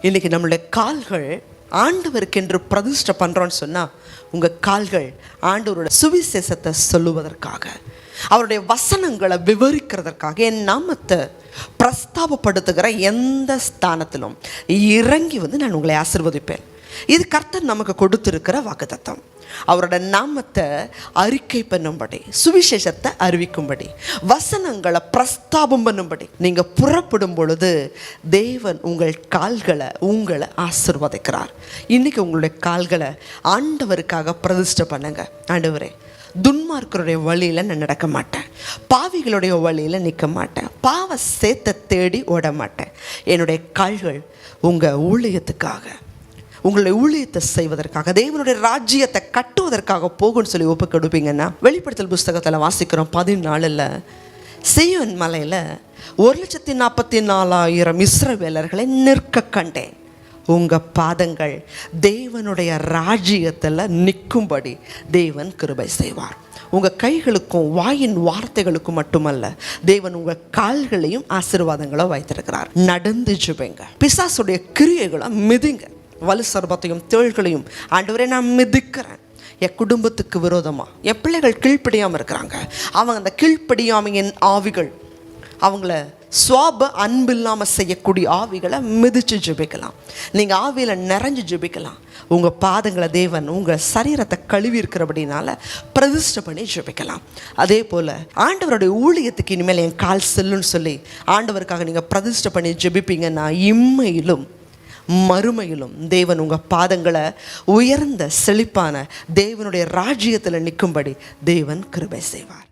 இன்றைக்கி நம்மளுடைய கால்கள் ஆண்டவருக்கென்று பிரதிஷ்டை பண்ணுறோன்னு சொன்னால், உங்கள் கால்கள் ஆண்டவரோட சுவிசேஷத்தை சொல்லுவதற்காக, அவருடைய வசனங்களை விவரிக்கிறதற்காக, என் நாமத்தை பிரஸ்தாபப்படுத்துகிற எந்த ஸ்தானத்திலும் இறங்கி நான் உங்களை ஆசீர்வதிப்பேன். இது கர்த்தர் நமக்கு கொடுத்திருக்கிற வாக்குத்தத்தம். அவரோட நாமத்தை அறிக்கை பண்ணும்படி, சுவிசேஷத்தை அறிவிக்கும்படி, வசனங்களை பிரஸ்தாபம் பண்ணும்படி நீங்கள் புறப்படும் பொழுது தேவன் உங்கள் கால்களை உங்களை ஆசீர்வதிக்கிறார். இன்றைக்கி உங்களுடைய கால்களை ஆண்டவருக்காக பிரதிஷ்டை பண்ணுங்க. ஆண்டவரே, துன்மார்க்கருடைய வழியில் நான் நடக்க மாட்டேன், பாவிகளுடைய வழியில் நிற்க மாட்டேன், பாவ சேத்தை தேடி ஓட மாட்டேன். என்னுடைய கால்கள் உங்கள் ஊழியத்துக்காக, உங்களுடைய ஊழியத்தை செய்வதற்காக, தேவனுடைய ராஜ்யத்தை கட்டுவதற்காக போகும்னு சொல்லி ஒப்பு கொடுப்பீங்கன்னா, வெளிப்படுத்தல் புஸ்தகத்தில் வாசிக்கிறோம் 14 சீயோன் மலையில் 1,44,000 இஸ்ரவேலர்களை நிற்க கண்டேன். உங்கள் பாதங்கள் தேவனுடைய ராஜ்யத்தில் நிற்கும்படி தேவன் கிருபை செய்வார். உங்கள் கைகளுக்கும் வாயின் வார்த்தைகளுக்கும் மட்டுமல்ல, தேவன் உங்கள் கால்களையும் ஆசீர்வாதங்களை வைத்திருக்கிறார். நடந்து ஜெபிங்க. பிசாசுடைய கிரியைகளை மிதிங்க. வலு சர்பத்தையும் தேள்களையும் ஆண்டவரே நான் மிதிக்கிறேன். என் குடும்பத்துக்கு விரோதமாக என் பிள்ளைகள் கீழ்ப்படியாமல் இருக்கிறாங்க, அவங்க அந்த கீழ்ப்படியாமையின் ஆவிகள், அவங்கள சுவாப அன்பு இல்லாமல் செய்யக்கூடிய ஆவிகளை மிதித்து ஜெபிக்கலாம். நீங்கள் ஆவியில் நிறைஞ்சு ஜெபிக்கலாம். உங்கள் பாதங்களை தேவன் உங்கள் சரீரத்தை கழுவி இருக்கிறபடினால பிரதிஷ்டை பண்ணி ஜெபிக்கலாம். அதே போல் ஆண்டவருடைய ஊழியத்துக்கு இனிமேல் என் கால் செல்லுன்னு சொல்லி ஆண்டவருக்காக நீங்கள் பிரதிஷ்டை பண்ணி ஜெபிப்பீங்கன்னா, இம்மையிலும் மறுமையிலும் தேவன் உங்கள் பாதங்களை உயர்ந்த செழிப்பான தேவனுடைய ராஜ்யத்தில் நிற்கும்படி தேவன் கிருபை செய்வார்.